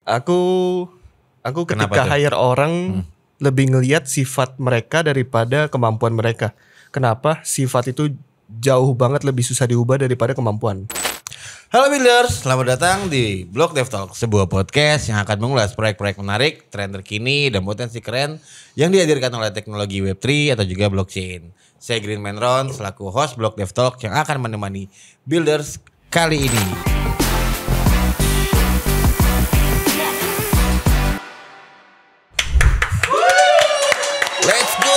Aku Kenapa ketika tuh? hire orang lebih ngelihat sifat mereka daripada kemampuan mereka. Kenapa? Sifat itu jauh banget lebih susah diubah daripada kemampuan. Halo Builders, selamat datang di Blog Dev Talk, sebuah podcast yang akan mengulas proyek-proyek menarik, tren terkini, dan potensi keren yang dihadirkan oleh teknologi Web3 atau juga blockchain. Saya Green Man Ron, selaku host Blog Dev Talk yang akan menemani Builders kali ini. Let's go!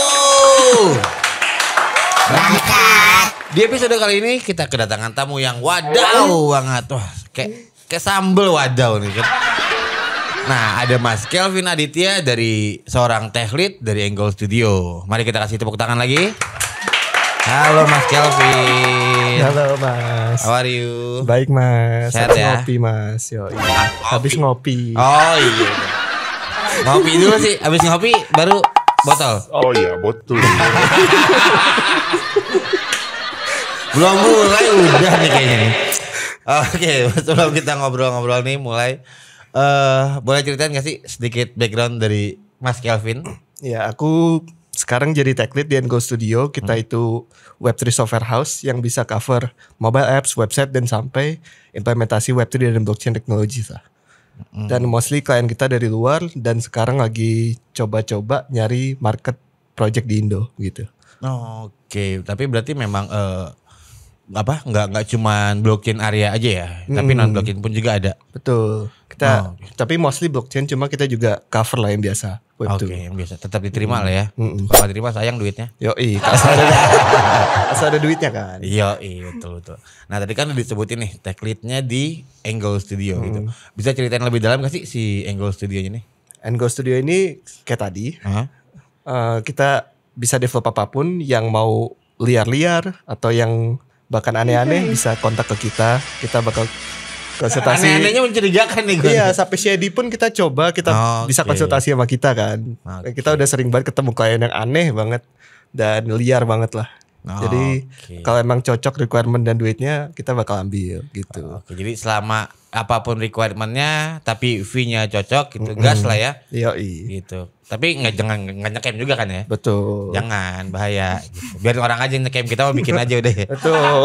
Di episode kali ini kita kedatangan tamu yang wadaw banget. Wah, kayak sambel wadaw nih kan. Nah, ada Mas Kelvin Aditya dari seorang tech lead dari Angle Studio. Mari kita kasih tepuk tangan lagi. Halo Mas Kelvin. Halo Mas. How are you? Baik Mas. Sehat Habis ya? ngopi Mas. Habis ngopi. Oh iya. Ngopi dulu sih. Habis ngopi baru botol. Oh iya betul. Belum mulai udah nih kayaknya nih. Oke, sebelum kita ngobrol-ngobrol nih mulai boleh ceritain gak sih sedikit background dari Mas Kelvin? Ya, aku sekarang jadi tech lead di Angle Studio. Kita itu Web3 software house yang bisa cover mobile apps, website, dan sampai implementasi Web3 dan blockchain technology lah. Dan mostly klien kita dari luar dan sekarang lagi coba-coba nyari market project di Indo gitu. Oke, tapi berarti memang nggak cuman blockchain area aja ya, tapi non blockchain pun juga ada. Betul. Kita tapi mostly blockchain, cuma kita juga cover lah yang biasa. Oke, yang biasa tetap diterima lah ya. Kalau diterima sayang duitnya. Yoi, asal ada duitnya kan. Yoi, betul. Nah tadi kan disebutin nih tech leadnya di Angle Studio gitu. Bisa ceritain lebih dalam gak sih si Angle Studio ini? Angle Studio ini kayak tadi, kita bisa develop apapun, yang mau liar-liar atau yang bahkan aneh-aneh bisa kontak ke kita. Kita bakal konsultasi. Aneh-anehnya mencurigakan nih gue. Iya, sampai shady pun kita coba, kita bisa konsultasi sama kita kan. Kita udah sering banget ketemu klien yang aneh banget dan liar banget lah. Jadi kalau emang cocok requirement dan duitnya, kita bakal ambil gitu. Oke, jadi selama apapun requirementnya tapi fee-nya cocok gitu, gas lah ya. Yoi. Gitu. Tapi jangan nge-cam juga kan ya? Betul. Jangan, bahaya gitu. Biar orang aja nge-cam, kita mau bikin aja udah ya. Betul.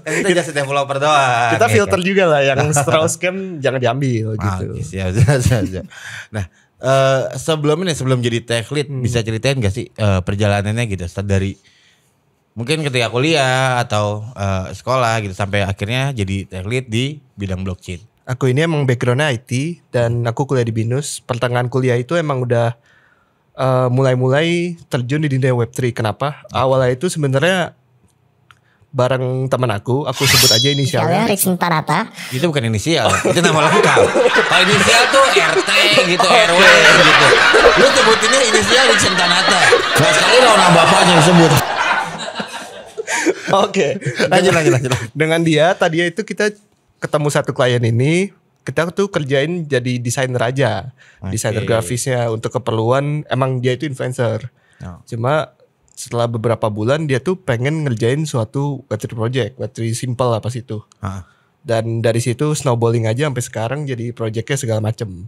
Kita just developer doang. Kita ya filter kan? juga lah, yang straw scam jangan diambil gitu. Oke, siap. Nah, sebelum jadi tech lead, bisa ceritain gak sih perjalanannya gitu, start dari mungkin ketika kuliah atau sekolah gitu sampai akhirnya jadi tech lead di bidang blockchain. Aku ini emang backgroundnya IT dan aku kuliah di BINUS. Pertengahan kuliah itu emang udah mulai-mulai terjun di dunia Web3. Kenapa? Awalnya itu sebenarnya bareng teman aku sebut aja inisialnya. Ricin Parata. Itu bukan inisial, itu nama lengkap. Kalau inisial tuh RT gitu, RW gitu. Lu sebutinnya inisial Ricin Tanata. Gak sekali lo nama bapaknya disebut. Oke, Lanjut. Dengan dia tadi itu kita ketemu satu klien ini, kita tuh kerjain jadi desainer aja. Desainer grafisnya untuk keperluan, emang dia itu influencer. Cuma setelah beberapa bulan dia tuh pengen ngerjain suatu Web3 project, Web3 simple lah pas itu. Dan dari situ snowballing aja sampai sekarang jadi projectnya segala macem.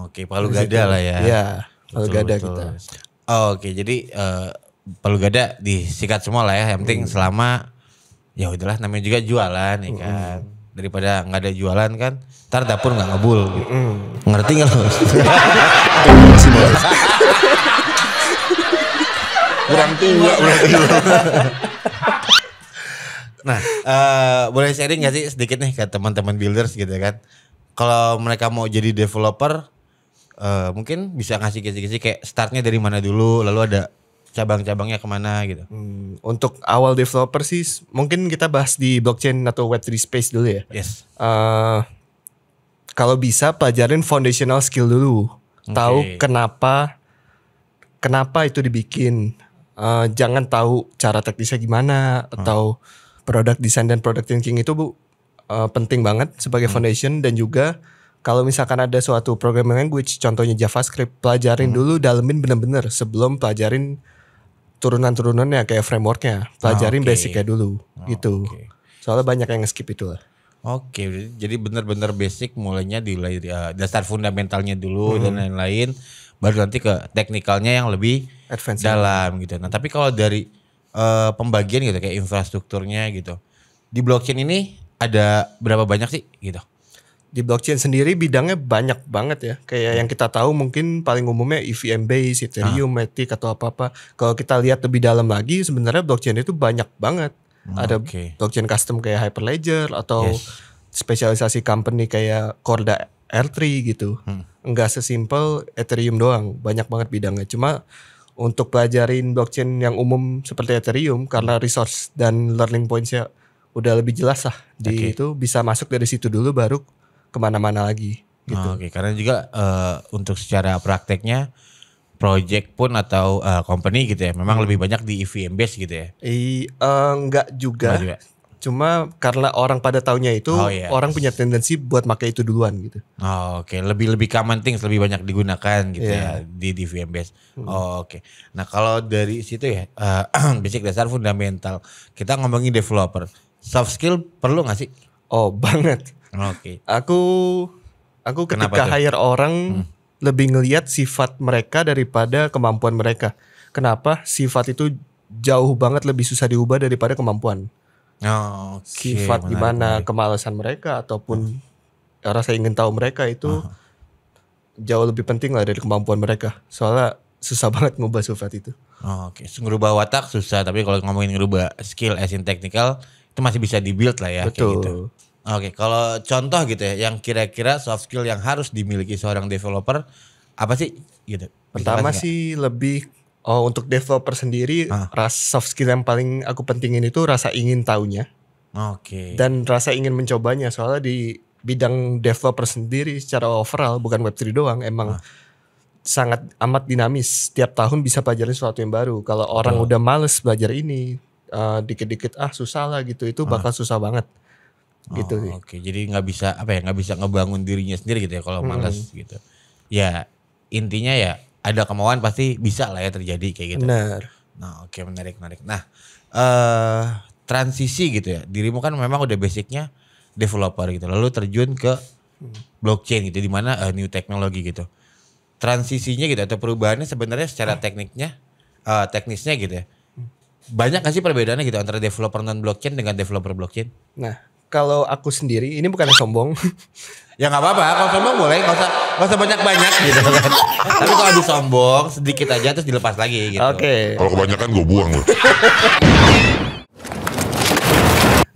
Oke, palu gada lah ya. Iya, palu gada Betul. kita. Oke, jadi palu gada disikat semua lah ya. Yang penting selama ya udahlah, namanya juga jualan ya kan. Daripada nggak ada jualan kan, ntar dapur nggak ngebul gitu. Ngerti nggak lo? Kurang tua berarti. Nah, boleh sharing nggak sih sedikit nih ke teman-teman builders gitu kan? Kalau mereka mau jadi developer, mungkin bisa ngasih kisi-kisi kayak startnya dari mana dulu, lalu ada cabang-cabangnya kemana gitu. Untuk awal developer sih mungkin kita bahas di blockchain atau Web3 space dulu ya. Yes. Kalau bisa pelajarin foundational skill dulu. Tahu kenapa itu dibikin. Jangan tahu cara teknisnya gimana atau product design dan product thinking itu penting banget sebagai foundation. Dan juga kalau misalkan ada suatu programming language, contohnya JavaScript, pelajarin dulu, dalemin bener-bener sebelum pelajarin turunan-turunannya kayak frameworknya. Pelajarin basicnya dulu gitu. Soalnya banyak yang nge-skip itu lah. Oke, jadi benar-benar basic mulainya di dasar fundamentalnya dulu dan lain-lain, baru nanti ke teknikalnya yang lebih Advance. dalam gitu. Nah tapi kalau dari pembagian gitu kayak infrastrukturnya gitu, di blockchain ini ada berapa banyak sih gitu? Di blockchain sendiri bidangnya banyak banget ya. Kayak yang kita tahu mungkin paling umumnya EVM base, Ethereum, Matic atau apa-apa. Kalau kita lihat lebih dalam lagi sebenarnya blockchain itu banyak banget. Ada blockchain custom kayak Hyperledger atau spesialisasi company kayak Corda R3 gitu. Enggak sesimpel Ethereum doang, banyak banget bidangnya. Cuma untuk pelajarin blockchain yang umum seperti Ethereum karena resource dan learning points-nya udah lebih jelas lah. Itu bisa masuk dari situ dulu baru kemana-mana lagi gitu. Oke, karena juga untuk secara prakteknya project pun atau company gitu ya, memang lebih banyak di EVM base gitu ya. Enggak juga. Cuma karena orang pada taunya itu orang punya tendensi buat pakai itu duluan gitu. Oke, lebih common things lebih banyak digunakan gitu ya di EVM base. Oke. Nah, kalau dari situ ya basic dasar fundamental. Kita ngomongin developer. Soft skill perlu gak sih? Oh, banget. Oke. Aku ketika hire orang lebih ngelihat sifat mereka daripada kemampuan mereka. Kenapa? Sifat itu jauh banget lebih susah diubah daripada kemampuan. Sifat gimana kemalasan mereka ataupun rasa ingin tahu mereka itu jauh lebih penting lah dari kemampuan mereka. Soalnya susah banget ngubah sifat itu. Oke, ngerubah watak susah, tapi kalau ngomongin ngerubah skill as in technical itu masih bisa dibuild lah ya. Betul. Kayak gitu. Oke, kalau contoh gitu ya, yang kira-kira soft skill yang harus dimiliki seorang developer apa sih gitu? Pertama sih lebih untuk developer sendiri soft skill yang paling aku pentingin itu rasa ingin taunya. Oke. Dan rasa ingin mencobanya, soalnya di bidang developer sendiri secara overall bukan Web3 doang emang sangat amat dinamis. Setiap tahun bisa pelajarin sesuatu yang baru. Kalau orang udah males belajar ini, dikit-dikit susah lah gitu, itu bakal susah banget. Gitu sih. Oke, jadi nggak bisa ngebangun dirinya sendiri gitu ya kalau malas gitu. Ya intinya ya ada kemauan pasti bisa lah ya terjadi kayak gitu. Benar. Nah, oke, menarik. Nah, transisi gitu ya. Dirimu kan memang udah basicnya developer gitu. Lalu terjun ke blockchain gitu, di mana new technology gitu. Transisinya gitu atau perubahannya sebenarnya secara teknisnya gitu ya. Banyak gak sih perbedaannya gitu antara developer non blockchain dengan developer blockchain? Nah, kalau aku sendiri ini bukan sombong. Ya nggak apa-apa, kalau sombong boleh, nggak usah banyak-banyak gitu kan. Tapi kalau disombong sedikit aja terus dilepas lagi gitu. Oke. Kalau kebanyakan gue buang loh.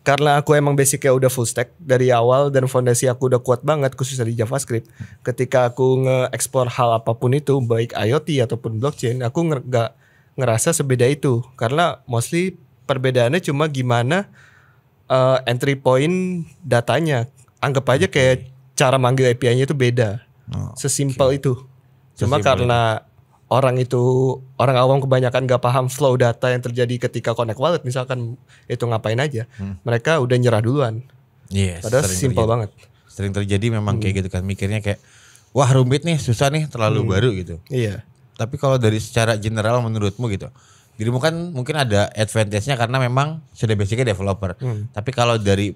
Karena aku emang basicnya udah full stack dari awal dan fondasi aku udah kuat banget khususnya di JavaScript. Ketika aku nge-explore hal apapun itu, baik IoT ataupun blockchain, aku nggak ngerasa sebeda itu. Karena mostly perbedaannya cuma gimana entry point datanya. Anggap aja kayak cara manggil API-nya itu beda. Sesimpel itu. Cuma karena orang awam kebanyakan gak paham flow data yang terjadi ketika connect wallet misalkan itu ngapain aja. Mereka udah nyerah duluan. Padahal simple banget. Sering terjadi memang kayak gitu kan, mikirnya kayak wah rumit nih, susah nih, terlalu baru gitu. Iya. Tapi kalau dari secara general menurutmu gitu, dirimu kan mungkin ada advantage-nya karena memang sudah basicnya developer. Tapi kalau dari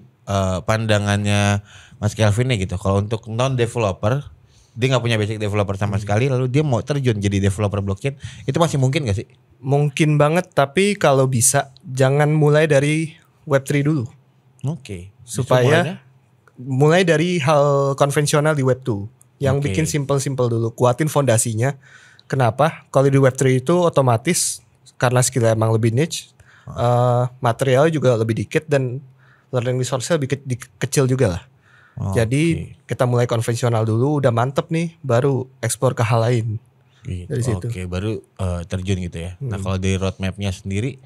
pandangannya Mas Kelvin nih gitu, kalau untuk non developer, dia nggak punya basic developer sama sekali, lalu dia mau terjun jadi developer blockchain, itu masih mungkin gak sih? Mungkin banget, tapi kalau bisa jangan mulai dari Web3 dulu. Oke. Supaya mulai dari hal konvensional di Web2 yang bikin simple-simple dulu, kuatin fondasinya. Kenapa? Kalau di Web3 itu otomatis karena skill emang lebih niche, materialnya juga lebih dikit dan learning resource-nya lebih kecil juga lah. Jadi kita mulai konvensional dulu, udah mantep nih, baru explore ke hal lain. Gitu. Dari situ. Oke, baru terjun gitu ya. Nah kalau dari roadmap-nya sendiri,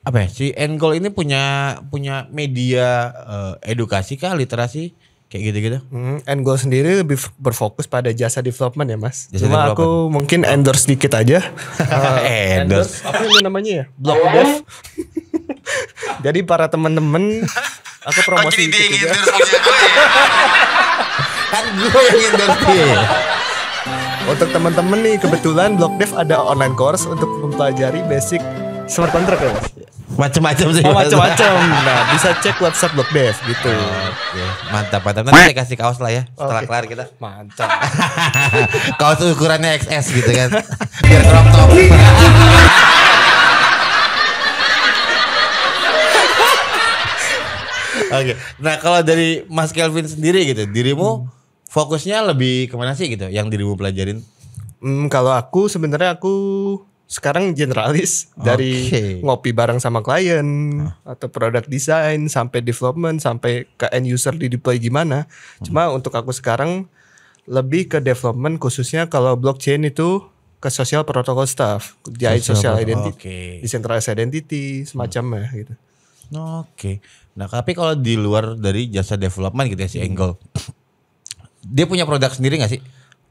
apa ya? Si Endgoal ini punya media edukasi kah, literasi kayak gitu-gitu? Endgoal sendiri lebih berfokus pada jasa development ya mas. Jasa Cuma development. aku mungkin endorse dikit aja. Endorse. Apa itu namanya ya? Block dev. Jadi para teman-teman, aku promosi dikit juga. Kan gue yang endorse dia. Untuk teman-teman nih kebetulan Block Dev ada online course untuk mempelajari basic smart contract ya mas. Macam-macam sih. macam-macam. Nah, bisa cek WhatsApp Blok Dev gitu. Oke, mantap. Nanti saya kasih kaos lah ya setelah Oke. kelar kita. Mantap. Kaos ukurannya XS gitu kan. Biar crop top. Oke. Nah, kalau dari Mas Kelvin sendiri gitu, dirimu fokusnya lebih kemana sih gitu yang dirimu pelajarin? Kalau aku sebenarnya aku sekarang generalis dari ngopi bareng sama klien atau product design sampai development sampai ke end user di deploy gimana. Cuma untuk aku sekarang lebih ke development khususnya kalau blockchain itu ke social protocol stuff, jahit social identity, decentralized identity semacamnya gitu. Oke. Nah, tapi kalau di luar dari jasa development gitu ya si Angle. Dia punya produk sendiri gak sih?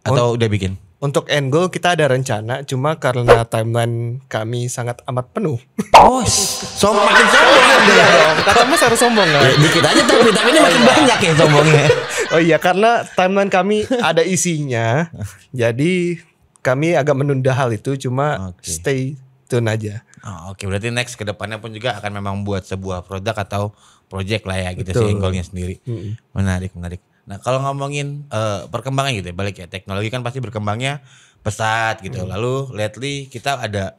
Atau udah bikin? Untuk end goal kita ada rencana, cuma karena timeline kami sangat amat penuh. Oh, makin sombong kan dia. Kata Mas harus sombong kan? Ya, dikit aja tapi ini makin banyak ya sombongnya. Oh iya, karena timeline kami ada isinya, jadi kami agak menunda hal itu, cuma stay tune aja. Oh, oke, berarti next ke depannya pun juga akan memang buat sebuah produk atau project lah ya gitu Betul. si Angle-nya sendiri. Menarik. Nah, kalau ngomongin perkembangan gitu ya, balik ya teknologi kan pasti berkembangnya pesat gitu. Lalu lately kita ada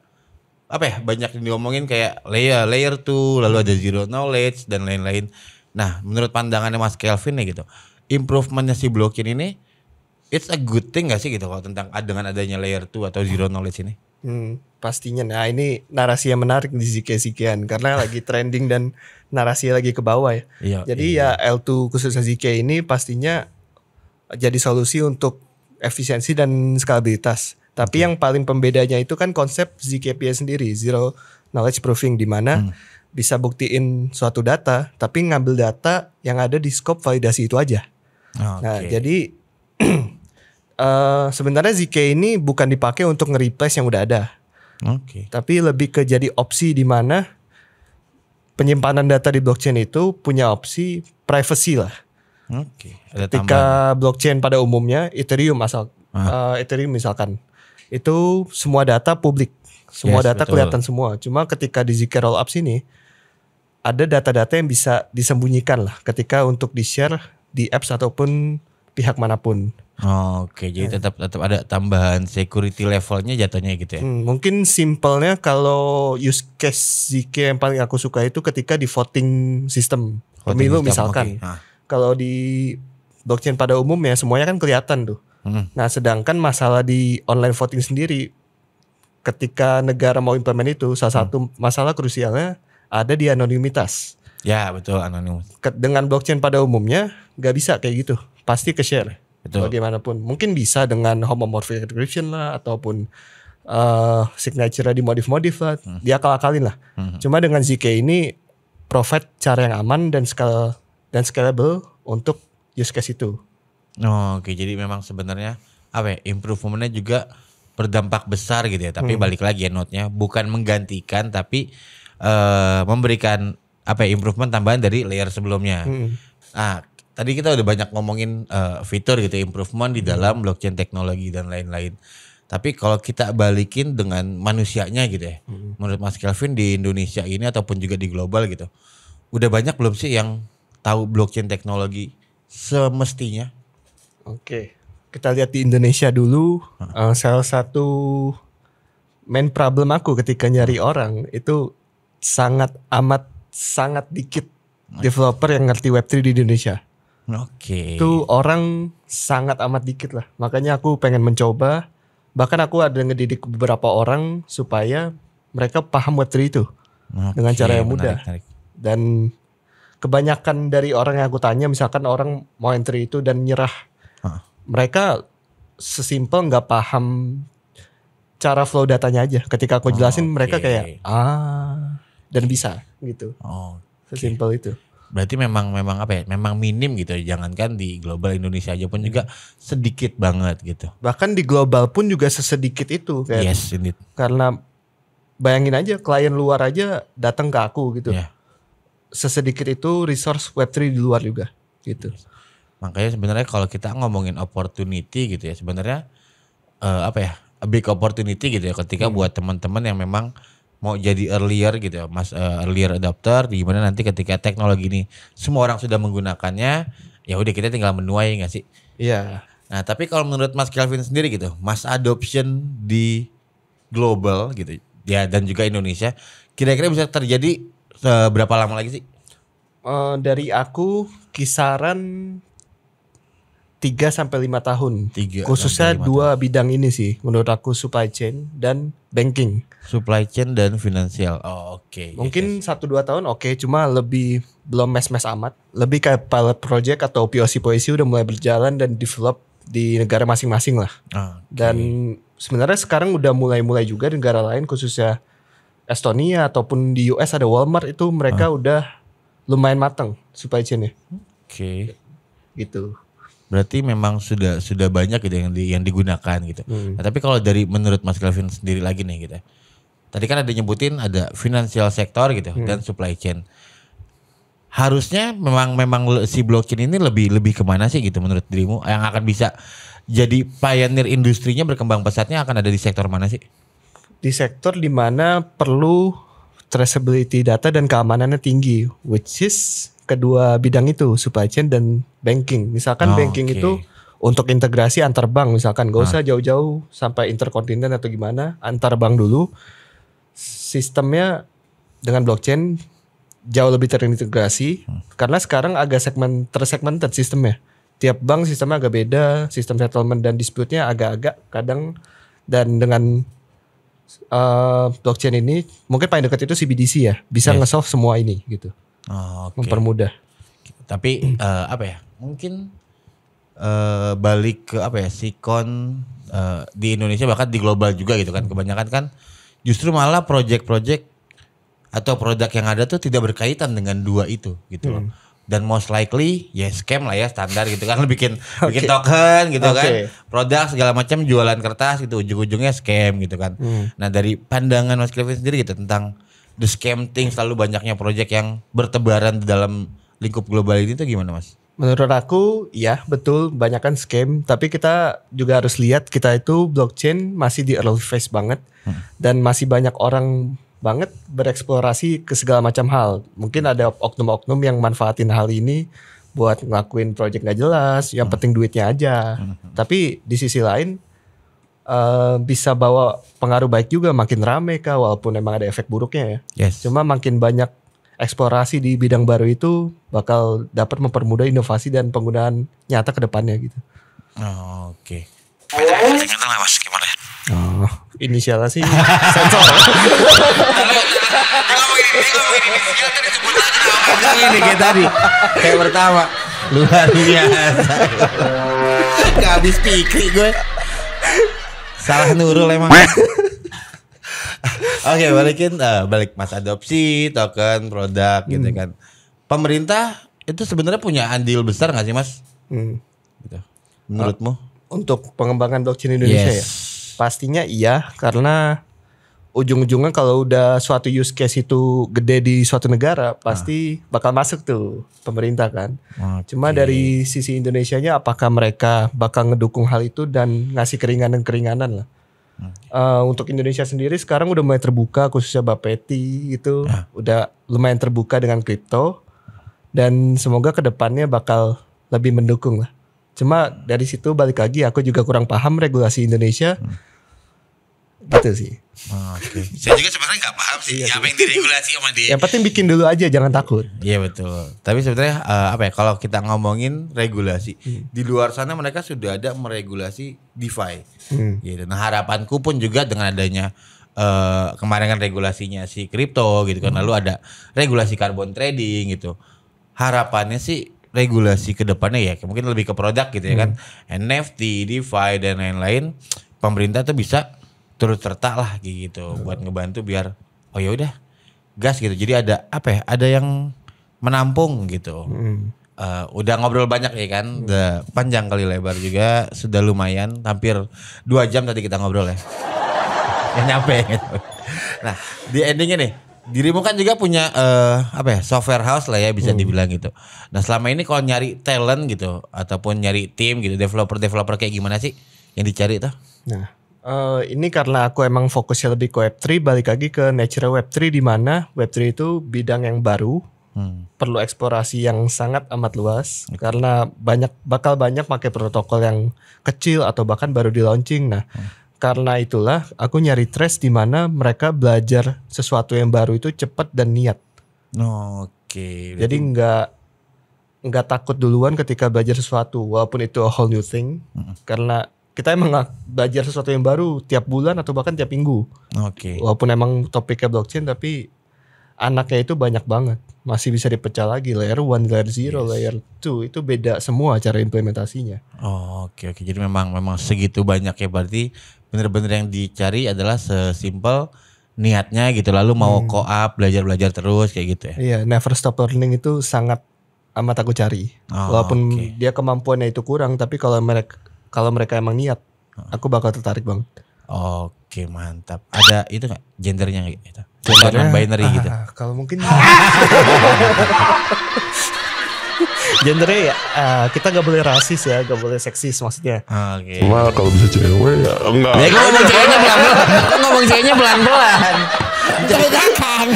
banyak yang diomongin kayak layer 2, lalu ada zero knowledge dan lain-lain. Nah, menurut pandangannya Mas Kelvin nih gitu, improvementnya si blockchain ini it's a good thing gak sih gitu kalau tentang dengan adanya layer 2 atau zero knowledge ini? Pastinya. Nah, ini narasi yang menarik di ZK karena lagi trending dan narasi lagi ke bawah ya. Iya, Jadi ya L2 khususnya ZK ini pastinya jadi solusi untuk efisiensi dan skalabilitas. Tapi yang paling pembedanya itu kan konsep ZKPA sendiri, zero knowledge proving, di mana bisa buktiin suatu data tapi ngambil data yang ada di scope validasi itu aja. Nah, jadi sebenarnya ZK ini bukan dipakai untuk nge-replace yang udah ada. Tapi lebih ke jadi opsi di mana penyimpanan data di blockchain itu punya opsi privacy lah. Ada Ketika blockchain pada umumnya Ethereum misalkan itu semua data publik, semua data betul. kelihatan semua. Cuma ketika di ZK Rollup sini ada data-data yang bisa disembunyikan lah ketika untuk di-share di apps ataupun pihak manapun. Jadi tetap ada tambahan security levelnya jatuhnya gitu ya. Mungkin simpelnya kalau use case ZK yang paling aku suka itu ketika di voting system pemilu misalkan. Kalau di blockchain pada umumnya semuanya kan kelihatan tuh. Nah, sedangkan masalah di online voting sendiri ketika negara mau implement itu salah satu masalah krusialnya ada di anonimitas. Ya betul, anonim. Dengan blockchain pada umumnya gak bisa kayak gitu, pasti ke share. Betul. Bagaimanapun mungkin bisa dengan homomorphic encryption lah ataupun signature dimodif-modif lah, diakal-akalin lah. Cuma dengan ZK ini provide cara yang aman dan scalable untuk use case itu. Jadi memang sebenarnya improvementnya juga berdampak besar gitu ya. Tapi balik lagi ya note-nya bukan menggantikan tapi memberikan improvement tambahan dari layer sebelumnya. Tadi kita udah banyak ngomongin fitur gitu, improvement di dalam blockchain teknologi dan lain-lain. Tapi kalau kita balikin dengan manusianya gitu ya, menurut Mas Kelvin di Indonesia ini ataupun juga di global gitu, udah banyak belum sih yang tahu blockchain teknologi semestinya? Oke, kita lihat di Indonesia dulu. Salah satu main problem aku ketika nyari orang itu sangat dikit developer yang ngerti Web3 di Indonesia. Itu orang sangat amat dikit lah. Makanya aku pengen mencoba. Bahkan aku ada ngedidik beberapa orang supaya mereka paham Web3 itu dengan cara yang mudah. Menarik. Dan kebanyakan dari orang yang aku tanya, misalkan orang mau entry itu dan nyerah, mereka sesimpel nggak paham cara flow datanya aja. Ketika aku jelasin mereka kayak dan bisa gitu. Sesimpel itu. Berarti memang minim gitu, jangankan di global, Indonesia aja pun juga sedikit banget gitu. Bahkan di global pun juga sesedikit itu kayak. Yes, indeed. Karena bayangin aja klien luar aja datang ke aku gitu. Sesedikit itu resource Web3 di luar juga gitu. Makanya sebenarnya kalau kita ngomongin opportunity gitu ya, sebenarnya a big opportunity gitu ya ketika buat teman-teman yang memang mau jadi earlier gitu ya, Mas, earlier adopter, di mana nanti ketika teknologi ini semua orang sudah menggunakannya, ya udah kita tinggal menuai nggak sih? Iya. Nah, tapi kalau menurut Mas Kelvin sendiri gitu, mass adoption di global gitu ya dan juga Indonesia, kira-kira bisa terjadi berapa lama lagi sih? Dari aku kisaran 3 sampai 5 tahun. 3 Khususnya sampai 5 dua bidang ini sih menurut aku, supply chain dan banking. Supply chain dan finansial. Oh, oke. Mungkin 1-2 tahun oke, cuma lebih belum mes-mes amat. Lebih kayak pilot project atau POC udah mulai berjalan dan develop di negara masing-masing lah. Dan sebenarnya sekarang udah mulai juga di negara lain, khususnya Estonia ataupun di US ada Walmart, itu mereka udah lumayan matang supply chainnya. Oke. Gitu. Berarti memang sudah banyak gitu yang digunakan gitu. Nah, tapi kalau dari menurut Mas Kelvin sendiri lagi nih gitu. Tadi kan ada nyebutin ada financial sector gitu dan supply chain. Harusnya memang si blockchain ini lebih kemana sih gitu menurut dirimu, yang akan bisa jadi pioneer industrinya berkembang pesatnya akan ada di sektor mana sih? Di sektor dimana perlu traceability data dan keamanannya tinggi, which is kedua bidang itu, supply chain dan banking. Misalkan banking itu untuk integrasi antar bank, misalkan gak usah jauh-jauh sampai interkontinen atau gimana, antar bank dulu. Sistemnya dengan blockchain jauh lebih terintegrasi karena sekarang agak tersegmented sistemnya. Tiap bank sistemnya agak beda, sistem settlement dan dispute-nya agak-agak kadang, dan dengan blockchain ini mungkin paling dekat itu CBDC ya, bisa nge-solve semua ini gitu. Mempermudah. Tapi apa ya? Mungkin balik ke apa ya? Sikon di Indonesia bahkan di global juga gitu kan. Kebanyakan kan justru malah project-project atau produk yang ada tuh tidak berkaitan dengan dua itu gitu loh. Dan most likely ya scam lah ya, standar gitu kan. bikin token gitu kan. Produk segala macam, jualan kertas gitu, ujung-ujungnya scam gitu kan. Nah, dari pandangan Mas Kelvin sendiri gitu tentang the scam thing, selalu banyaknya project yang bertebaran di dalam lingkup global ini tuh gimana Mas? Menurut aku ya betul, banyakkan scam, tapi kita juga harus lihat kita itu blockchain masih di early phase banget dan masih banyak orang banget bereksplorasi ke segala macam hal. Mungkin ada oknum-oknum yang manfaatin hal ini buat ngelakuin project gak jelas, yang penting duitnya aja. Tapi di sisi lain bisa bawa pengaruh baik juga, makin rame kah, walaupun emang ada efek buruknya ya. Cuma makin banyak eksplorasi di bidang baru itu bakal dapat mempermudah inovasi dan penggunaan nyata ke depannya gitu. Oke. Inisialnya sih sensor. Ini kayak tadi, kayak pertama luar biasa. Gak habis pikir gue. Salah Nurul emang. Oke, balik mas adopsi token produk gitu kan. Pemerintah itu sebenarnya punya andil besar nggak sih mas? Gitu. Menurutmu? Untuk pengembangan blockchain Indonesia ya? Pastinya iya, karena ujung-ujungnya kalau udah suatu use case itu gede di suatu negara, pasti bakal masuk tuh pemerintah kan. Cuma dari sisi Indonesianya, apakah mereka bakal ngedukung hal itu dan ngasih keringanan-keringanan lah. Untuk Indonesia sendiri sekarang udah mulai terbuka, khususnya Bapeti gitu, udah lumayan terbuka dengan kripto, dan semoga kedepannya bakal lebih mendukung lah. Cuma dari situ balik lagi, aku juga kurang paham regulasi Indonesia, gitu sih. Saya juga sebenarnya nggak paham sih apa yang diregulasi sama dia. Yang penting bikin dulu aja, jangan takut. Iya betul. Tapi sebenarnya apa ya, kalau kita ngomongin regulasi, di luar sana mereka sudah ada meregulasi DeFi. Gitu. Nah, harapanku pun juga dengan adanya kemarin kan regulasinya si kripto gitu kan, lalu ada regulasi carbon trading gitu. Harapannya sih regulasi ke depannya ya mungkin lebih ke produk gitu ya kan, NFT, DeFi dan lain-lain, pemerintah tuh bisa turut serta lah gitu buat ngebantu biar oh ya udah gas gitu. Jadi ada apa ya, ada yang menampung gitu. Udah ngobrol banyak ya kan, udah panjang kali lebar juga, sudah lumayan hampir 2 jam tadi kita ngobrol ya. Yang nyampe gitu. Nah, di endingnya nih, dirimu kan juga punya apa ya, software house lah ya bisa dibilang gitu. Nah, selama ini kalau nyari talent gitu ataupun nyari tim gitu, developer kayak gimana sih yang dicari tuh? Nah, Ini karena aku emang fokusnya lebih ke Web3, balik lagi ke natural Web3 di mana Web3 itu bidang yang baru, perlu eksplorasi yang sangat amat luas karena bakal banyak pakai protokol yang kecil atau bahkan baru di launching. Nah, karena itulah aku nyari trace di mana mereka belajar sesuatu yang baru itu cepat dan niat. Oke. Jadi nggak takut duluan ketika belajar sesuatu walaupun itu a whole new thing karena kita emang belajar sesuatu yang baru tiap bulan atau bahkan tiap minggu. Oke. Walaupun emang topiknya blockchain tapi anaknya itu banyak banget. Masih bisa dipecah lagi layer 1, layer 0, layer 2 itu beda semua cara implementasinya. Oke. Jadi memang segitu banyak ya, berarti bener-bener yang dicari adalah sesimpel niatnya gitu, lalu mau co-op belajar terus kayak gitu ya. Iya, never stop learning itu sangat amat aku cari. Walaupun dia kemampuannya itu kurang, tapi kalau mereka emang niat, aku bakal tertarik banget. Oke, mantap. Ada itu nggak gendernya gitu? Gender non-binary gitu. Kalau mungkin gendernya ya kita nggak boleh rasis ya, nggak boleh seksis maksudnya. Oke. Cuma kalau bisa cewek ya enggak. Ya kok ngomong ceweknya pelan-pelan. Kok ngomong ceweknya pelan-pelan. Ceritakan.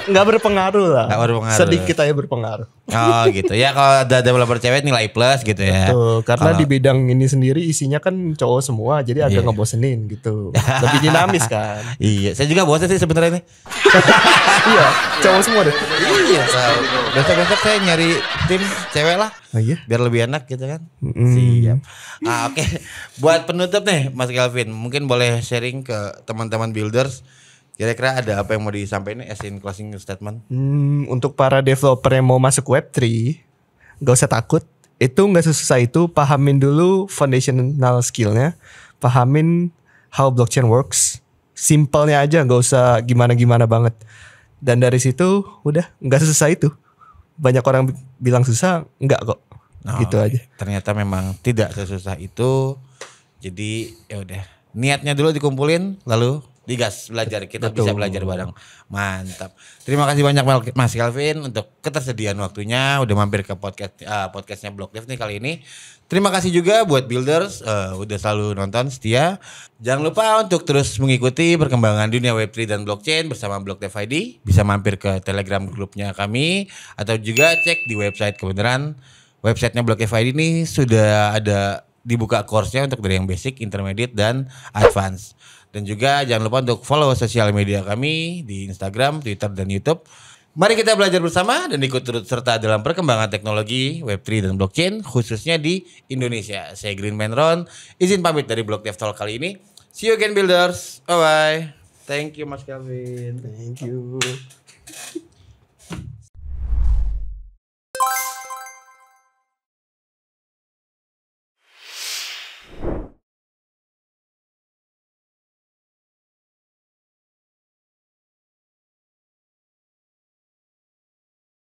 Nggak berpengaruh lah. Nggak berpengaruh. Sedikit aja berpengaruh. Oh gitu. Ya kalau ada developer cewek nilai plus gitu ya. Tuh, karena di bidang ini sendiri isinya kan cowok semua, jadi agak ngebosenin gitu. Lebih dinamis kan. Iya, saya juga bosan sih sebenarnya nih. Iya, cowok semua deh. Iya. Besok-besok saya nyari tim cewek lah. Oh iya. Biar lebih enak gitu kan. Siap. Oke. Buat penutup nih Mas Kelvin, mungkin boleh sharing ke teman-teman builders. Kira-kira ada apa yang mau disampaikan as in closing statement? Untuk para developer yang mau masuk Web3, gak usah takut. Itu gak sesusah itu. Pahamin dulu foundational skillnya. Pahamin how blockchain works. Simpelnya aja, gak usah gimana-gimana banget. Dan dari situ udah gak sesusah itu. Banyak orang bilang susah, enggak kok. Gitu aja. Ternyata memang tidak sesusah itu. Jadi ya udah, niatnya dulu dikumpulin, lalu digas belajar. Kita bisa belajar bareng. Mantap. Terima kasih banyak Mas Kelvin untuk ketersediaan waktunya. Udah mampir ke podcastnya BlockDev nih kali ini. Terima kasih juga buat builders udah selalu nonton setia. Jangan lupa untuk terus mengikuti perkembangan dunia Web3 dan blockchain bersama BlockDev ID. Bisa mampir ke Telegram grupnya kami atau juga cek di website kebenaran. Websitenya BlockDev ID ini sudah ada dibuka course-nya untuk dari yang basic, intermediate dan advance. Dan juga jangan lupa untuk follow sosial media kami di Instagram, Twitter, dan YouTube. Mari kita belajar bersama dan ikut turut serta dalam perkembangan teknologi Web3 dan blockchain khususnya di Indonesia. Saya Green Man Ron, izin pamit dari BlockDev Talk kali ini. See you again builders. Bye bye. Thank you Mas Kelvin. Thank you.